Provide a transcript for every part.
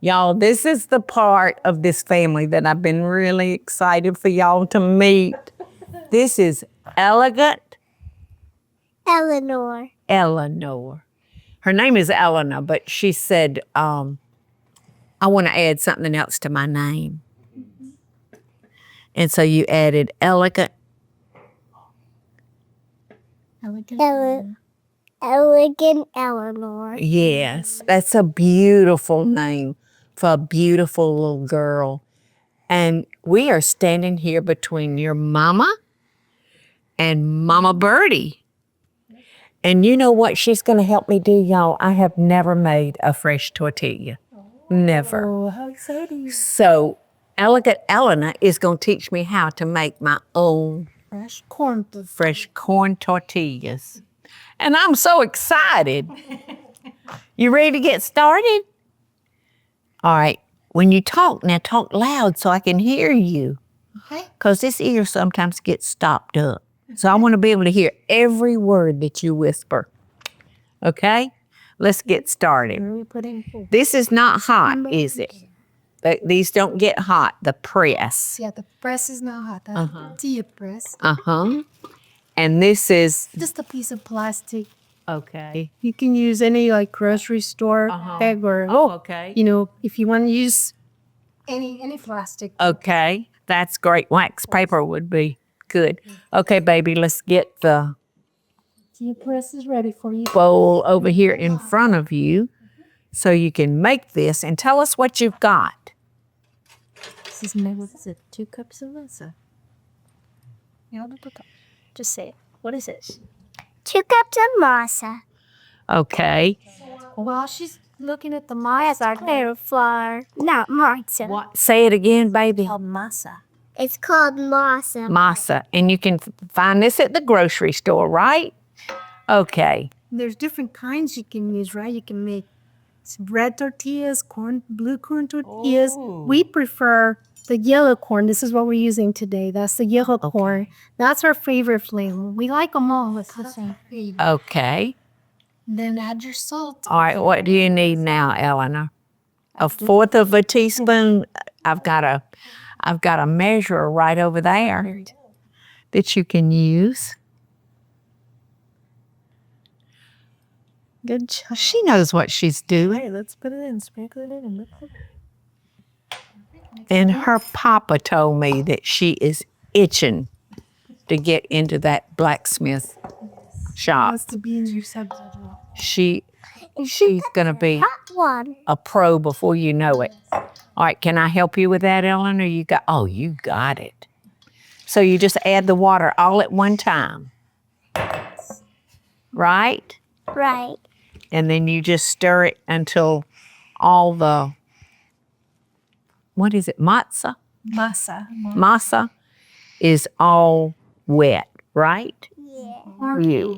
Y'all, this is the part of this family that I've been really excited for y'all to meet. This is Elegant Eleanor. Eleanor. Her name is Eleanor, but she said, I want to add something else to my name. And so you added Elegant. Elegant Eleanor. Yes, that's a beautiful name for a beautiful little girl. And we are standing here between your mama and Mama Birdie. And you know what she's going to help me do, y'all? I have never made a fresh tortilla. Never. Oh, how exciting. So Elegant Eleanor is going to teach me how to make my own Fresh corn. fresh corn tortillas. And I'm so excited. You ready to get started? All right. When you talk, now talk loud so I can hear you. Okay. Because this ear sometimes gets stopped up. So I want to be able to hear every word that you whisper. Okay? Let's get started. Where are we putting? This is not hot, is it? These don't get hot, the press. Yeah, the press is not hot. That's the tortilla press. Uh-huh. And this is, Just a piece of plastic. okay. You can use any like grocery store bag or okay. you know, if you want to use any plastic. Okay, that's great. Wax paper would be good. Okay, baby, let's get the Tortilla press is ready for you. bowl over here in front of you so you can make this and tell us what you've got. This is made with 2 cups of masa. Just say it. What is it? 2 cups of masa. Okay. While she's looking at the masa, Clear flour. Not masa. What? Say it again, baby. called masa. It's called masa. Masa. And you can find this at the grocery store, right? Okay. There's different kinds you can use, right? You can make red tortillas, blue corn tortillas. We prefer the yellow corn. This is what we're using today. That's the yellow corn. That's our favorite flavor. We like them all. It's the same. Okay. Then add your salt. All right, what do you need now, Eleanor? 1/4 of a teaspoon. I've got a measure right over there that you can use. Good job. She knows what she's doing. Hey, let's put it in. Sprinkle it in. And look. And her papa told me that she is itching to get into that blacksmith shop. That's the beans you said. She's gonna be Hot one. a pro before you know it. All right, can I help you with that, Eleanor? You got it. So you just add the water all at one time, right? Right. And then you just stir it until all the, what is it, masa? Masa is all wet, right? Yeah. Yeah.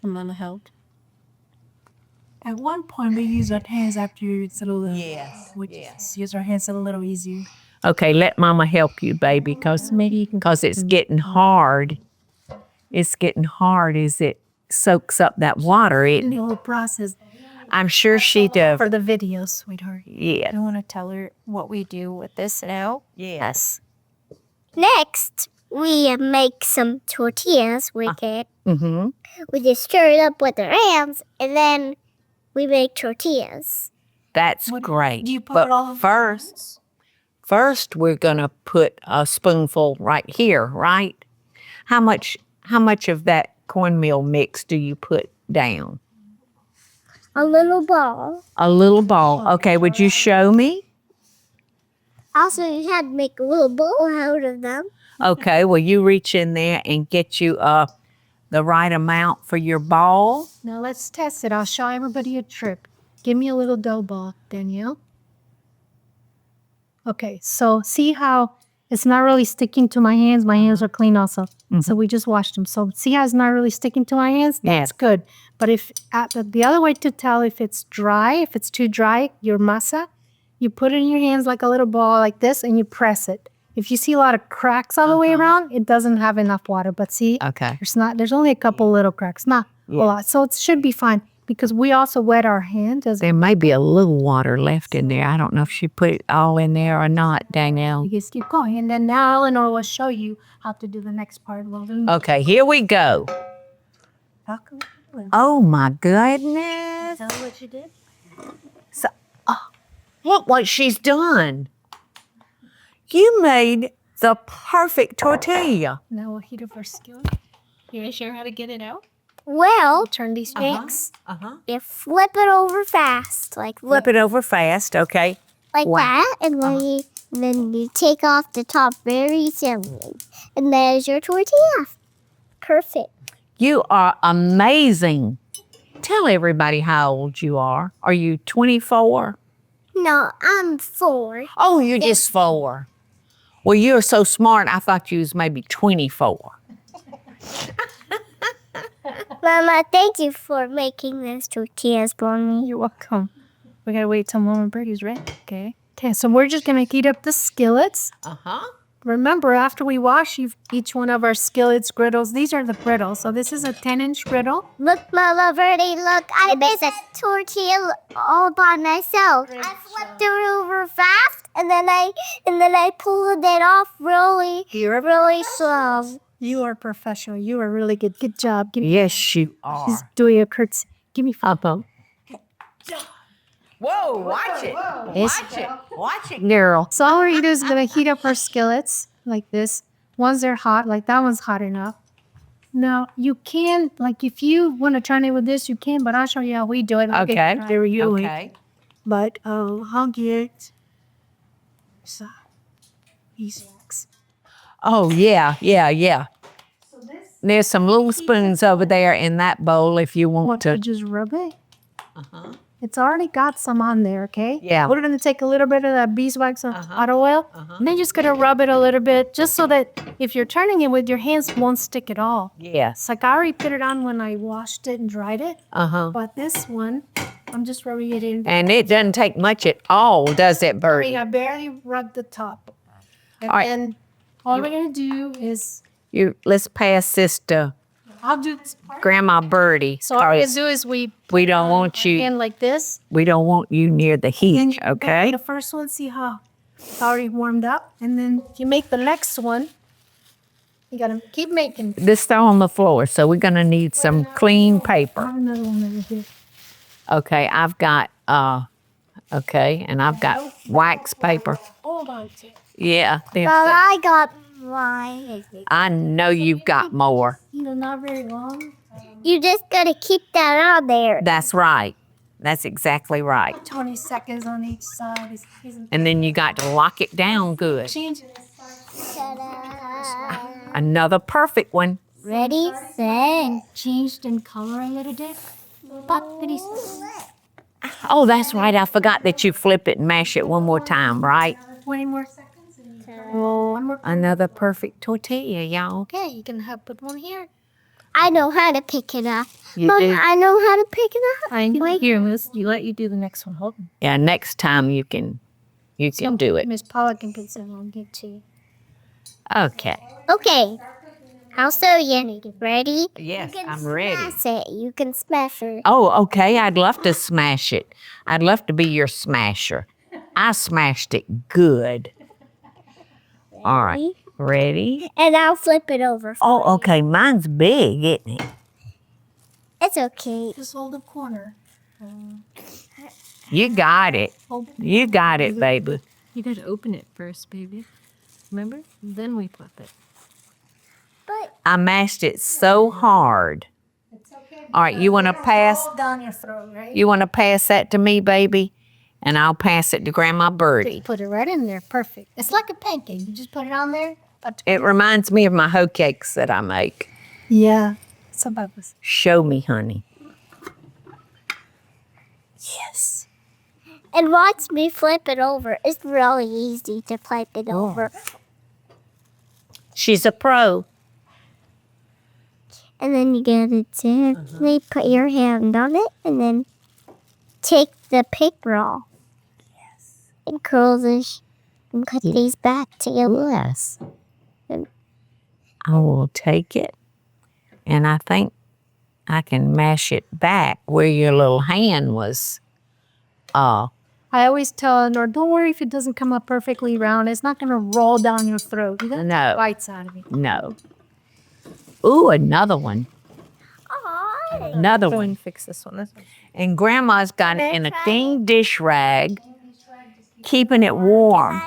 I'm gonna help. At one point, we use our hands after you settle the. Yes, We just use our hands a little easier. Okay, let Mama help you, baby, because it's getting hard. It's getting hard as it soaks up that water. The whole process I'm sure she does. for the video, sweetheart. Yeah. I want to tell her what we do with this now. Yes. Next, we make some tortillas with it. Mm-hmm. We just stir it up with our hands, and then we make tortillas. That's great. do you put but it all in- first we're gonna put a spoonful right here, right? How much of that cornmeal mix do you put down? A little ball. A little ball. Okay, would you show me? Also, you had to make a little bowl out of them. Okay, well you reach in there and get you the right amount for your ball. Now let's test it. I'll show everybody a trick. Give me a little dough ball, Danielle. Okay, so see how it's not really sticking to my hands? My hands are clean also. So we just washed them. So see how it's not really sticking to my hands? That's good. But if the other way to tell if it's dry, if it's too dry, your masa, you put it in your hands like a little ball like this and you press it. If you see a lot of cracks all the way around, it doesn't have enough water. But see, Okay. there's only a couple little cracks, not a lot. So it should be fine. because we also wet our hand. There may be a little water left in there. I don't know if she put it all in there or not, Danielle. You just keep going. And then now Eleanor will show you how to do the next part. Okay, here we go. Oh my goodness. Tell her what you did. So, look what she's done. You made the perfect tortilla. Now we'll heat up our skillet. You want to show her how to get it out? Well, Turn these mix. Uh-huh. You flip it over fast, like Flip it over fast, okay. Wow. that, and then you take off the top very simply, and there's your tortilla. Perfect. You are amazing. Tell everybody how old you are. Are you 24? No, I'm 4. Oh, you're just 4. Well, you're so smart, I thought you was maybe 24. Mama, thank you for making these tortillas for me. You're welcome. We gotta wait till Mama Birdie's ready, okay? Okay, so we're just gonna heat up the skillets. Uh-huh. Remember, after we wash each one of our skillets, griddles, these are the griddles. So this is a 10-inch griddle. Look, Mama Birdie, look, I made a tortilla all by myself. I flipped it over fast, and then I pulled it off really slow. You are professional. You are really good. Good job. Yes, you are. She's doing a curtsy. Give me 5. Whoa, watch it. Watch it. Watch it, girl. So all we're is gonna heat up our skillets like this. Once they're hot, like that one's hot enough. Now you can, like if you want to try it with this, you can, but I'll show you how we do it. Okay. Okay. But I'll get these eggs. Oh, yeah. There's some little spoons over there in that bowl if you want Want to to. just rub it? It's already got some on there, okay? Yeah. We're gonna take a little bit of that beeswax hot oil, and then just gonna rub it a little bit, just so that if you're turning it with your hands, it won't stick at all. Yes. It's like I already put it on when I washed it and dried it, Uh-huh. but this one, I'm just rubbing it in. And it doesn't take much at all, does it, Birdie? I barely rubbed the top. And All right. then all we're gonna do is, Let's pass this to I'll do this part. Grandma Birdie. So all we're gonna do is we don't want you. in like this. We don't want you near the And heat, you okay? The first one, see how it's already warmed up, and then you make the next one. You gotta keep making. This throw on the floor, so we're gonna need some clean paper. I have another one over here. Okay, I've got and I've got wax paper. Hold on to it. Yeah, But I got mine. I know you've got more. Not very long. You just gotta keep that on there. That's right. That's exactly right. 20 seconds on each side. And then you got to lock it down good. Changing it. Ta-da. Another perfect one. Ready, set. Changed in color a little bit. Poppity. Oh, that's right. I forgot that you flip it and mash it one more time, right? 20 more seconds. One more. Another perfect tortilla, y'all. Okay, you can have put one here. I know how to pick it up. You Mom, do? I know how to pick it up. I know. Wait. Here, Miss. You let you do the next one. Hold on. Yeah, next time you can do it. Miss Paula can put some on. Get to you. Okay. Okay. I'll show you. Ready? Yes, You can I'm ready. Smash it. You can smash it. Oh, okay. I'd love to smash it. I'd love to be your smasher. I smashed it good. All right. Ready? And I'll flip it over. Oh, okay. Mine's big, isn't it? It's okay. Just hold the corner. You got it. Hold it. You got it, baby. You gotta open it first, baby. Remember? Then we flip it. But I mashed it so hard. It's okay. All right, you want to pass? Down your throat, right? You want to pass that to me, baby? And I'll pass it to Grandma Birdie. Put it right in there. Perfect. It's like a pancake. You just put it on there. But It reminds me of my hoe cakes that I make. yeah. Some of us. Show me, honey. yes. And watch me flip it over. It's really easy to flip it over. She's a pro. And then you gotta gently put your hand on it and then take the paper off. Yes. And curl this and cut these back to you. Yes. I will take it, and I think I can mash it back where your little hand was. I always tell Eleanor, don't worry if it doesn't come up perfectly round. It's not going to roll down your throat. You got No. bites out of it. No. Ooh, another one. Another Go one. and fix this one. This one. And Grandma's got it in a clean dish rag, keeping it warm.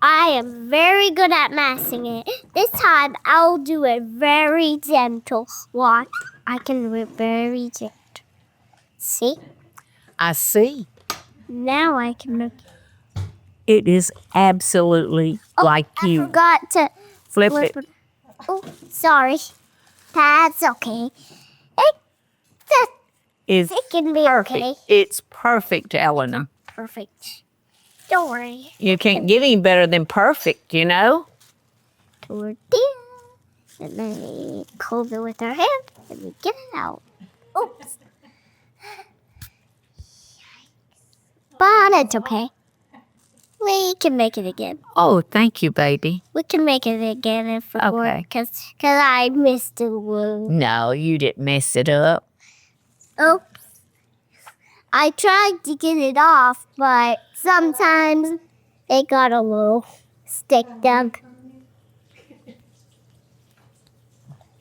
I am very good at mashing it. This time I'll do it very gentle. Watch. I can do it very gentle. See? I see. Now I can make It is absolutely like I you. forgot to Flip it. Oh, sorry. That's okay. It's It can be perfect. okay. It's perfect, Eleanor. Perfect. Don't worry. You can't get any better than perfect, you know? Tortilla. And then we cover it with our hand and we get it out. Oops. But it's okay. We can make it again. Oh, thank you, baby. We can make it again if it Okay. works. Because I missed a little. No, you didn't mess it up. Oops. I tried to get it off, but sometimes it got a little sticked up.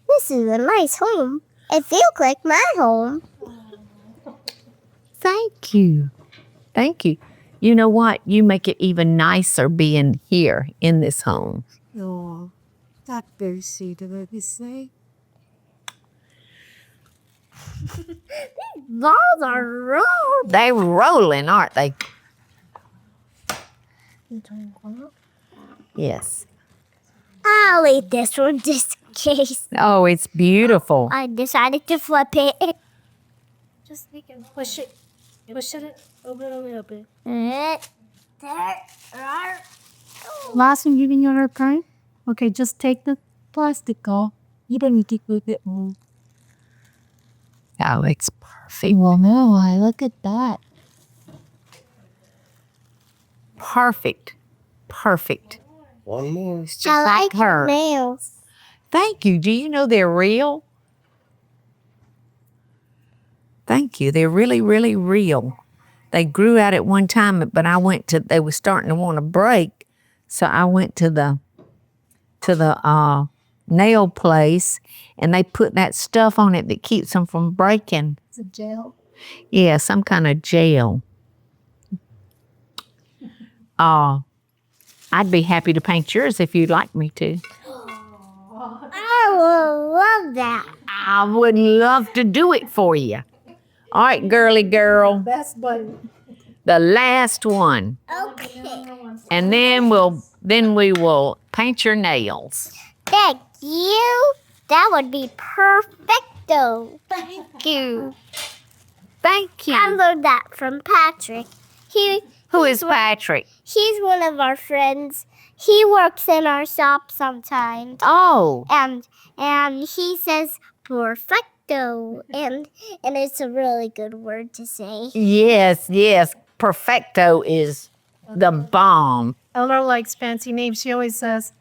This is a nice home. It feels like my home. Thank you. Thank you. You know what? You make it even nicer being here in this home. Oh, that's very sweet of you say. Balls are rolled. They're rolling, aren't they? Yes. I'll eat this one just in case. Oh, it's beautiful. I decided to flip it. Just make it push it. Push it over a little bit. Last one giving you another time? Okay, just take the plastic off. You don't need to put it on. Oh, it's perfect. Well, no, I look at that. Perfect. Perfect. One more. It's just I like like your her. nails. Thank you. Do you know they're real? Thank you. They're really, really real. They grew out at one time, but they were starting to want to break. So I went to the nail place and they put that stuff on it that keeps them from breaking. It's a gel. Yeah, some kind of gel. I'd be happy to paint yours if you'd like me to. I will love that. I would love to do it for you. All right, girly girl. Best button. The last one. Okay. And then we will paint your nails. Thank you. That would be perfecto. Thank you. Thank you. I learned that from Patrick. Who is Patrick? He's one of our friends. He works in our shop sometimes. Oh, And he says perfecto. And it's a really good word to say. yes. Perfecto is the bomb. Eleanor likes fancy names. She always says,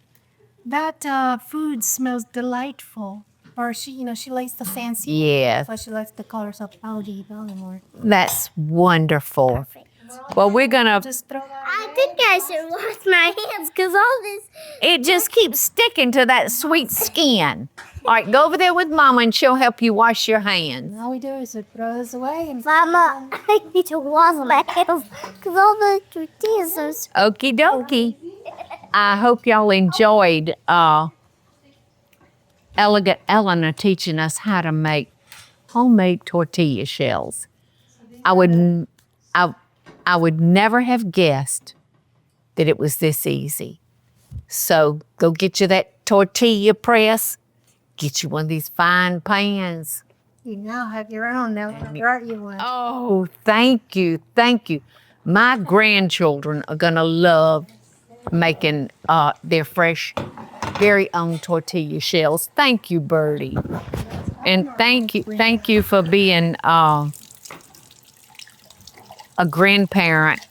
that food smells delightful. Or she likes the fancy. Yes, So she likes to call herself Audi Eleanor. that's wonderful. Well, we're going to, Just throw that. I think I should wash my hands because all this. it just keeps sticking to that sweet skin. All right, go over there with Mama and she'll help you wash your hands. All we do is throw this away and Mama, I need to wash my hands because all the tortillas are. Okie dokie. I hope y'all enjoyed Elegant Eleanor teaching us how to make homemade tortilla shells. I would never have guessed that it was this easy. So go get you that tortilla press. Get you one of these fine pans. you now have your own. Now brought you one. Oh, thank you. Thank you. My grandchildren are going to love making their fresh, very own tortilla shells. Thank you, Birdie. And thank you for being a grandparent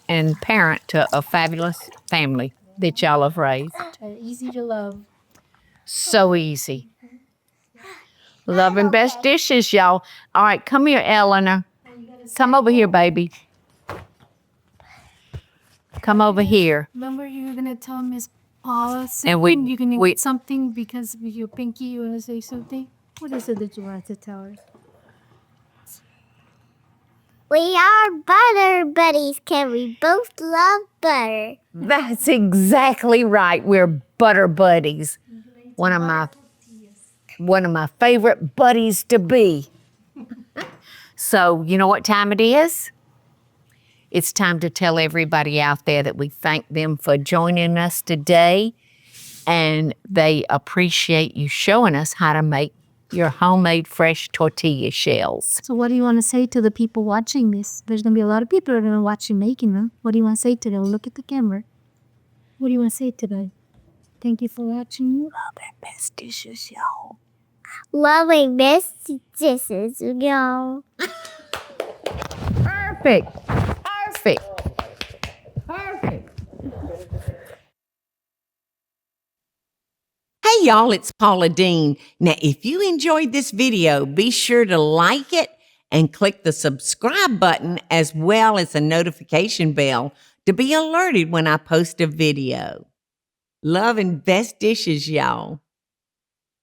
and parent to a fabulous family that y'all have raised. Easy to love. So easy. Love and best dishes, y'all. All right, come here, Eleanor. Come over here, baby. Come over here. Remember, you were gonna tell Miss Paula something. And you're gonna we- get something because of your pinky. You wanna say something? What is it that you want to tell her? We are butter buddies, 'cause we both love butter. That's exactly right. We're butter buddies. One of my favorite buddies to be. So, you know what time it is? It's time to tell everybody out there that we thank them for joining us today, and they appreciate you showing us how to make your homemade fresh tortilla shells. So what do you want to say to the people watching this? There's going to be a lot of people that are going to watch you making them. What do you want to say to them? Look at the camera. What do you want to say to them? Thank you for watching. Love and best dishes, y'all. Loving best dishes, y'all. Perfect. Perfect. Perfect. Hey y'all, it's Paula Deen. Now, if you enjoyed this video, be sure to like it and click the subscribe button as well as the notification bell to be alerted when I post a video. Love and best dishes, y'all.